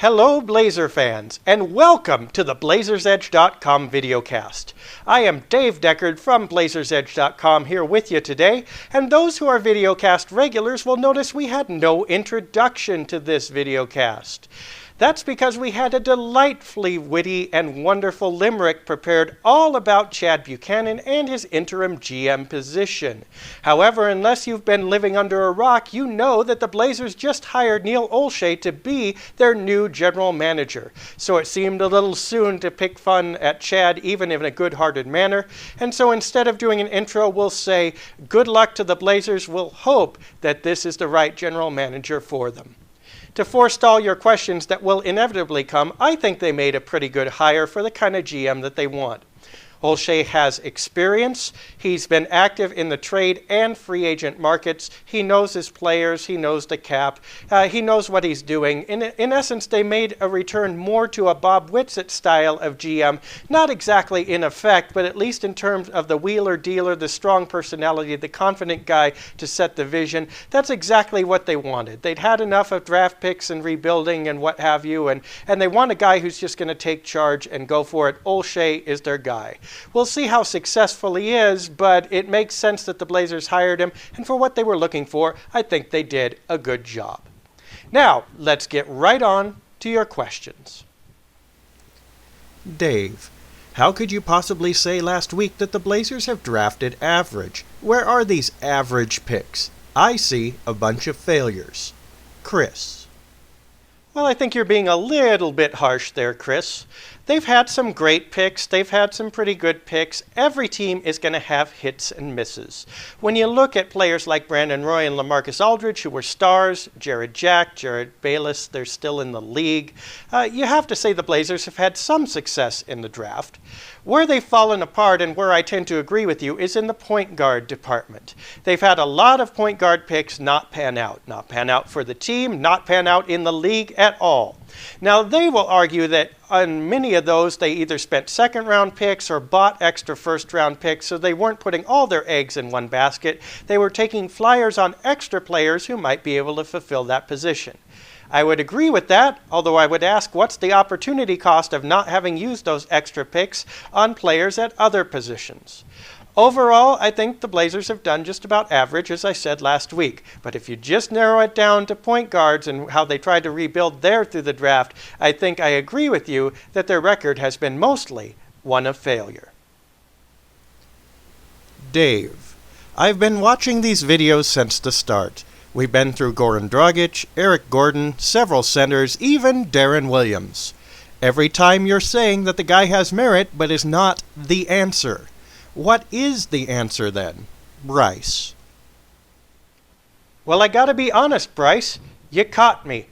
Hello Blazer fans, and welcome to the Blazersedge.com videocast. I am Dave Deckard from Blazersedge.com here with you today, and those who are videocast regulars will notice we had no introduction to this videocast. That's because we had a delightfully witty and wonderful limerick prepared all about Chad Buchanan and his interim GM position. However, unless you've been living under a rock, you know that the Blazers just hired Neil Olshey to be their new general manager. So it seemed a little soon to pick fun at Chad, even in a good-hearted manner. And so instead of doing an intro, we'll say, good luck to the Blazers. We'll hope that this is the right general manager for them. To forestall your questions that will inevitably come, I think they made a pretty good hire for the kind of GM that they want. Olshey has experience. He's been active in the trade and free agent markets. He knows his players. He knows the cap. He knows what he's doing. In essence, they made a return more to a Bob Whitsitt style of GM. Not exactly in effect, but at least in terms of the wheeler dealer, the strong personality, the confident guy to set the vision. That's exactly what they wanted. They'd had enough of draft picks and rebuilding and what have you, and they want a guy who's just going to take charge and go for it. Olshey is their guy. We'll see how successful he is, but it makes sense that the Blazers hired him, and for what they were looking for, I think they did a good job. Now, let's get right on to your questions. Dave, how could you possibly say last week that the Blazers have drafted average? Where are these average picks? I see a bunch of failures. Chris. Well, I think you're being a little bit harsh there, Chris. They've had some great picks. They've had some pretty good picks. Every team is going to have hits and misses. When you look at players like Brandon Roy and LaMarcus Aldridge, who were stars, Jared Jack, Jared Bayless, they're still in the league, you have to say the Blazers have had some success in the draft. Where they've fallen apart, and where I tend to agree with you, is in the point guard department. They've had a lot of point guard picks not pan out. Not pan out for the team, not pan out in the league at all. Now, they will argue that on many of those, they either spent second-round picks or bought extra first-round picks, so they weren't putting all their eggs in one basket. They were taking flyers on extra players who might be able to fulfill that position. I would agree with that, although I would ask what's the opportunity cost of not having used those extra picks on players at other positions. Overall, I think the Blazers have done just about average, as I said last week. But if you just narrow it down to point guards and how they tried to rebuild there through the draft, I think I agree with you that their record has been mostly one of failure. Dave, I've been watching these videos since the start. We've been through Goran Dragic, Eric Gordon, several centers, even Darren Williams. Every time you're saying that the guy has merit but is not the answer. What is the answer then, Bryce? Well, I gotta be honest, Bryce. You caught me.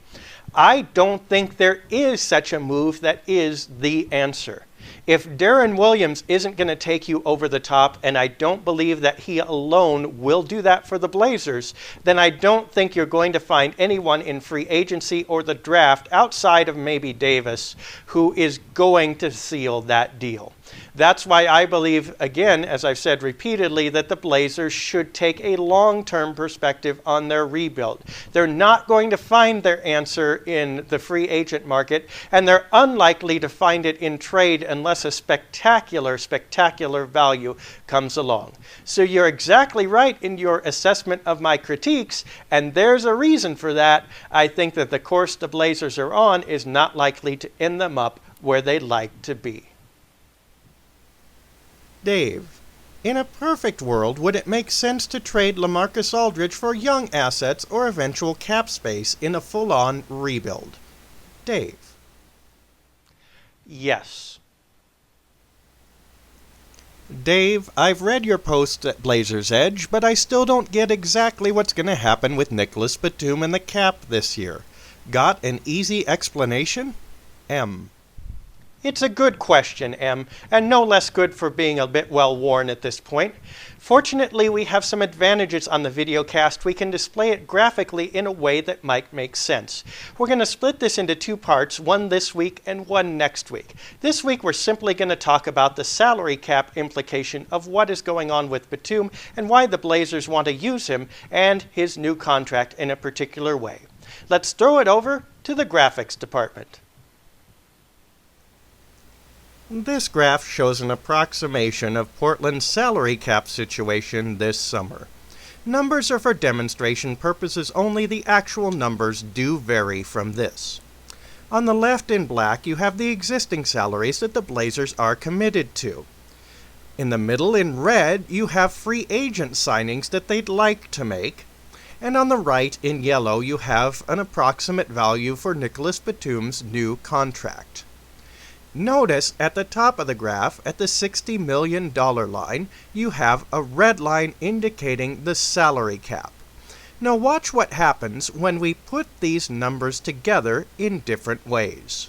I don't think there is such a move that is the answer. If Darren Williams isn't going to take you over the top, and I don't believe that he alone will do that for the Blazers, then I don't think you're going to find anyone in free agency or the draft outside of maybe Davis who is going to seal that deal. That's why I believe, again, as I've said repeatedly, that the Blazers should take a long-term perspective on their rebuild. They're not going to find their answer in the free agent market, and they're unlikely to find it in trade unless a spectacular value comes along. So you're exactly right in your assessment of my critiques, and there's a reason for that. I think that the course the Blazers are on is not likely to end them up where they'd like to be. Dave, in a perfect world, would it make sense to trade LaMarcus Aldridge for young assets or eventual cap space in a full-on rebuild? Dave. Yes. Dave, I've read your post at Blazers Edge, but I still don't get exactly what's going to happen with Nicholas Batum and the cap this year. Got an easy explanation? M. It's a good question, M, and no less good for being a bit well-worn at this point. Fortunately, we have some advantages on the videocast. We can display it graphically in a way that might make sense. We're going to split this into two parts, one this week and one next week. This week, we're simply going to talk about the salary cap implication of what is going on with Batum and why the Blazers want to use him and his new contract in a particular way. Let's throw it over to the graphics department. This graph shows an approximation of Portland's salary cap situation this summer. Numbers are for demonstration purposes only. The actual numbers do vary from this. On the left in black, you have the existing salaries that the Blazers are committed to. In the middle in red, you have free agent signings that they'd like to make. And on the right in yellow, you have an approximate value for Nicholas Batum's new contract. Notice at the top of the graph, at the $60 million line, you have a red line indicating the salary cap. Now watch what happens when we put these numbers together in different ways.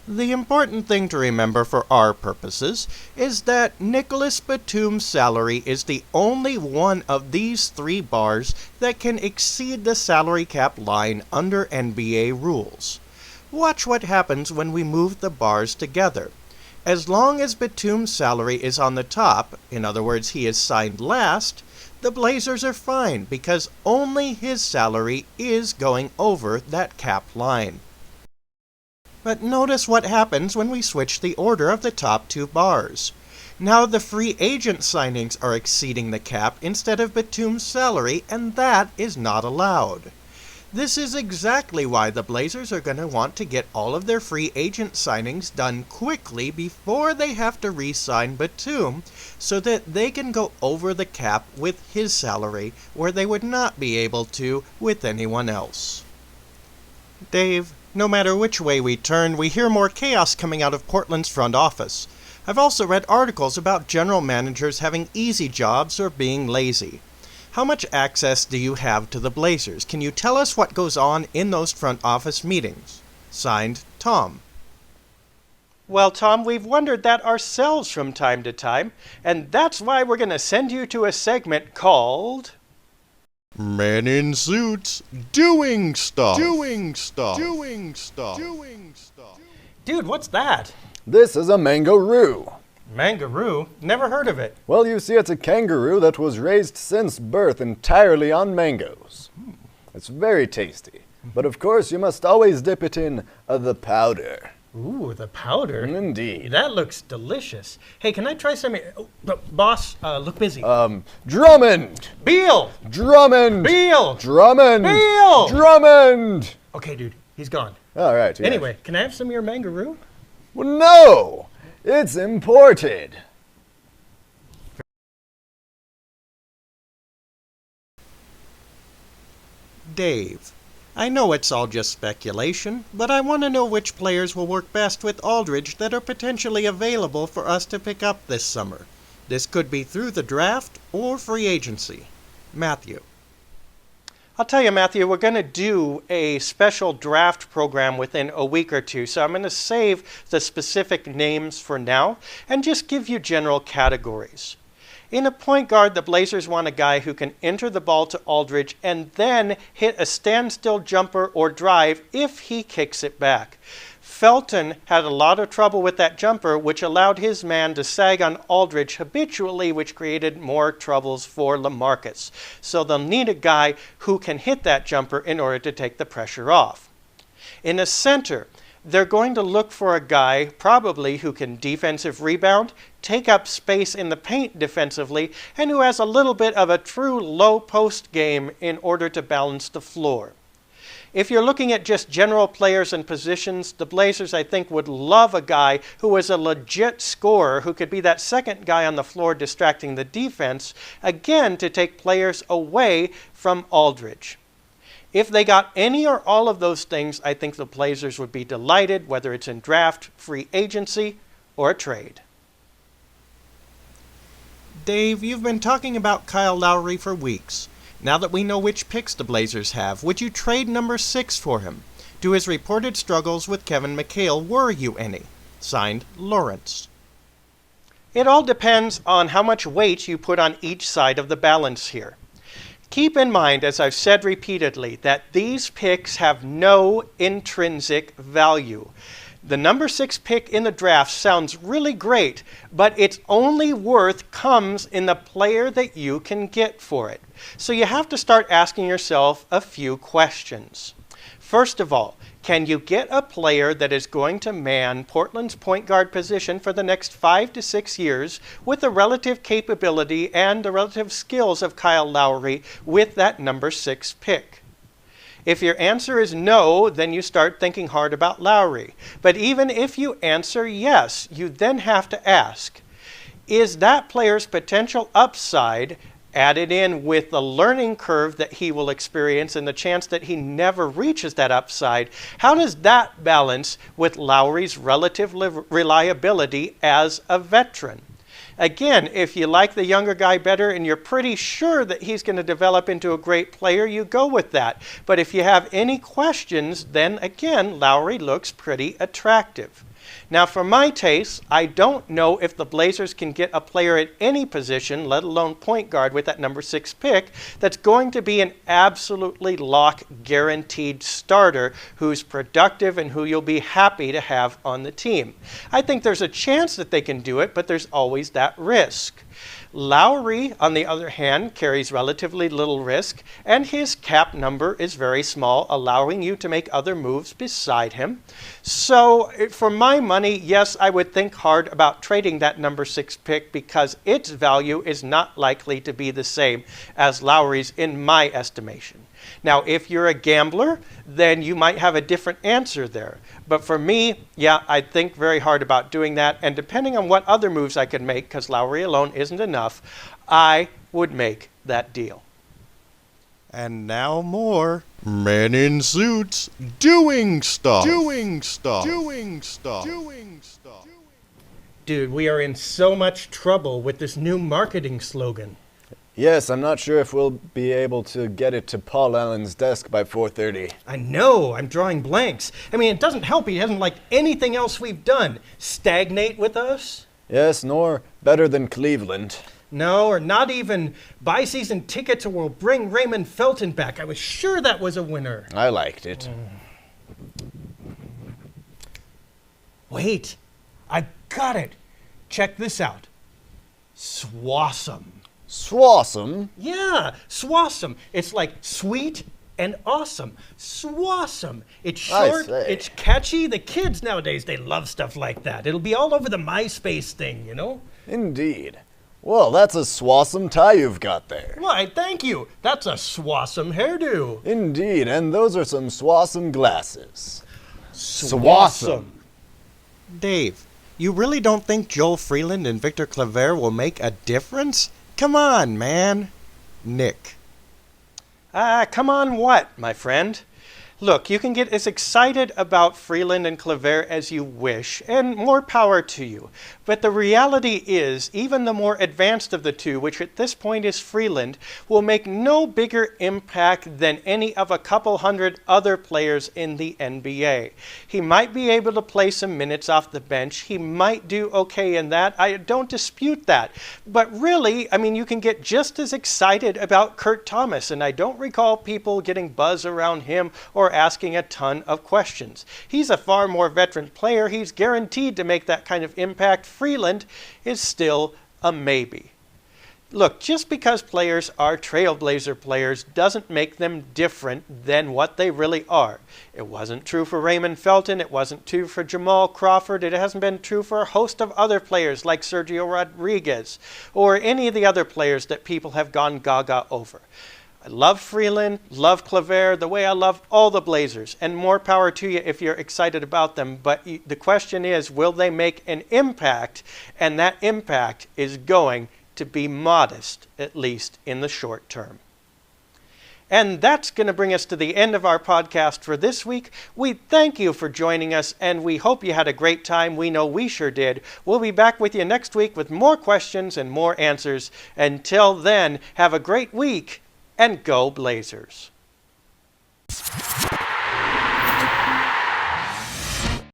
The important thing to remember for our purposes is that Nicholas Batum's salary is the only one of these three bars that can exceed the salary cap line under NBA rules. Watch what happens when we move the bars together. As long as Batum's salary is on the top, in other words, he is signed last, the Blazers are fine because only his salary is going over that cap line. But notice what happens when we switch the order of the top two bars. Now the free agent signings are exceeding the cap instead of Batum's salary, and that is not allowed. This is exactly why the Blazers are going to want to get all of their free agent signings done quickly before they have to re-sign Batum, so that they can go over the cap with his salary where they would not be able to with anyone else. Dave, no matter which way we turn, we hear more chaos coming out of Portland's front office. I've also read articles about general managers having easy jobs or being lazy. How much access do you have to the Blazers? Can you tell us what goes on in those front office meetings? Signed, Tom. Well, Tom, we've wondered that ourselves from time to time, and that's why we're going to send you to a segment called Men in Suits Doing Stuff. Dude, what's that? This is a mangaroo. Mangaroo? Never heard of it. Well, you see, it's a kangaroo that was raised since birth entirely on mangoes. It's very tasty. But of course, you must always dip it in the powder. Ooh, the powder? Indeed. That looks delicious. Hey, can I try some? Boss, look busy. Drummond! Beal! Drummond! Beal! Drummond! Beal! Drummond! Okay, dude, he's gone. All right. Yeah. Anyway, can I have some of your mangaroo? Well, no! It's imported. Dave, I know it's all just speculation, but I want to know which players will work best with Aldridge that are potentially available for us to pick up this summer. This could be through the draft or free agency. Matthew. I'll tell you, Matthew, we're going to do a special draft program within a week or two, so I'm going to save the specific names for now and just give you general categories. In a point guard, the Blazers want a guy who can enter the ball to Aldridge and then hit a standstill jumper or drive if he kicks it back. Felton had a lot of trouble with that jumper, which allowed his man to sag on Aldridge habitually, which created more troubles for LaMarcus. So they'll need a guy who can hit that jumper in order to take the pressure off. In a center, they're going to look for a guy probably who can defensive rebound, take up space in the paint defensively, and who has a little bit of a true low post game in order to balance the floor. If you're looking at just general players and positions, the Blazers, I think, would love a guy who is a legit scorer who could be that second guy on the floor distracting the defense, again, to take players away from Aldridge. If they got any or all of those things, I think the Blazers would be delighted, whether it's in draft, free agency, or a trade. Dave, you've been talking about Kyle Lowry for weeks. Now that we know which picks the Blazers have, would you trade number 6 for him? Do his reported struggles with Kevin McHale worry you any? Signed, Lawrence. It all depends on how much weight you put on each side of the balance here. Keep in mind, as I've said repeatedly, that these picks have no intrinsic value. The number 6 pick in the draft sounds really great, but its only worth comes in the player that you can get for it. So you have to start asking yourself a few questions. First of all, can you get a player that is going to man Portland's point guard position for the next 5 to 6 years with the relative capability and the relative skills of Kyle Lowry with that number 6 pick? If your answer is no, then you start thinking hard about Lowry. But even if you answer yes, you then have to ask, is that player's potential upside added in with the learning curve that he will experience and the chance that he never reaches that upside, how does that balance with Lowry's relative reliability as a veteran? Again, if you like the younger guy better and you're pretty sure that he's going to develop into a great player, you go with that. But if you have any questions, then again, Lowry looks pretty attractive. Now, for my taste, I don't know if the Blazers can get a player at any position, let alone point guard, with that number 6 pick that's going to be an absolutely lock guaranteed starter who's productive and who you'll be happy to have on the team. I think there's a chance that they can do it, but there's always that risk. Lowry, on the other hand, carries relatively little risk, and his cap number is very small, allowing you to make other moves beside him. So, for my money, yes, I would think hard about trading that number 6 pick because its value is not likely to be the same as Lowry's in my estimation. Now, if you're a gambler, then you might have a different answer there. But for me, yeah, I'd think very hard about doing that. And depending on what other moves I could make, because Lowry alone isn't enough, I would make that deal. And now more men in suits doing stuff. Dude, we are in so much trouble with this new marketing slogan. Yes, I'm not sure if we'll be able to get it to Paul Allen's desk by 4:30. I know, I'm drawing blanks. I mean, it doesn't help he hasn't liked anything else we've done. Stagnate with us? Yes, nor better than Cleveland. No, or not even buy season tickets or we'll bring Raymond Felton back. I was sure that was a winner. I liked it. Wait, I got it. Check this out. Swassum. Swassum? Yeah, Swassum. It's like sweet and awesome. Swassum. It's short, it's catchy. The kids nowadays, they love stuff like that. It'll be all over the MySpace thing, you know? Indeed. Well, that's a swassum tie you've got there. Why, thank you. That's a swassum hairdo. Indeed, and those are some swassum glasses. Swassum. Dave, you really don't think Joel Freeland and Victor Claver will make a difference? Come on, man. Nick. Come on what, my friend? Look, you can get as excited about Freeland and Claver as you wish, and more power to you. But the reality is, even the more advanced of the two, which at this point is Freeland, will make no bigger impact than any of a couple hundred other players in the NBA. He might be able to play some minutes off the bench. He might do okay in that. I don't dispute that. But really, I mean, you can get just as excited about Kurt Thomas, and I don't recall people getting buzz around him or asking a ton of questions. He's a far more veteran player. He's guaranteed to make that kind of impact. Freeland is still a maybe. Look, just because players are Trailblazer players doesn't make them different than what they really are. It wasn't true for Raymond Felton. It wasn't true for Jamal Crawford. It hasn't been true for a host of other players like Sergio Rodriguez or any of the other players that people have gone gaga over. I love Freeland, love Claver, the way I love all the Blazers, and more power to you if you're excited about them. But the question is, will they make an impact? And that impact is going to be modest, at least in the short term. And that's going to bring us to the end of our podcast for this week. We thank you for joining us, and we hope you had a great time. We know we sure did. We'll be back with you next week with more questions and more answers. Until then, have a great week. And go Blazers.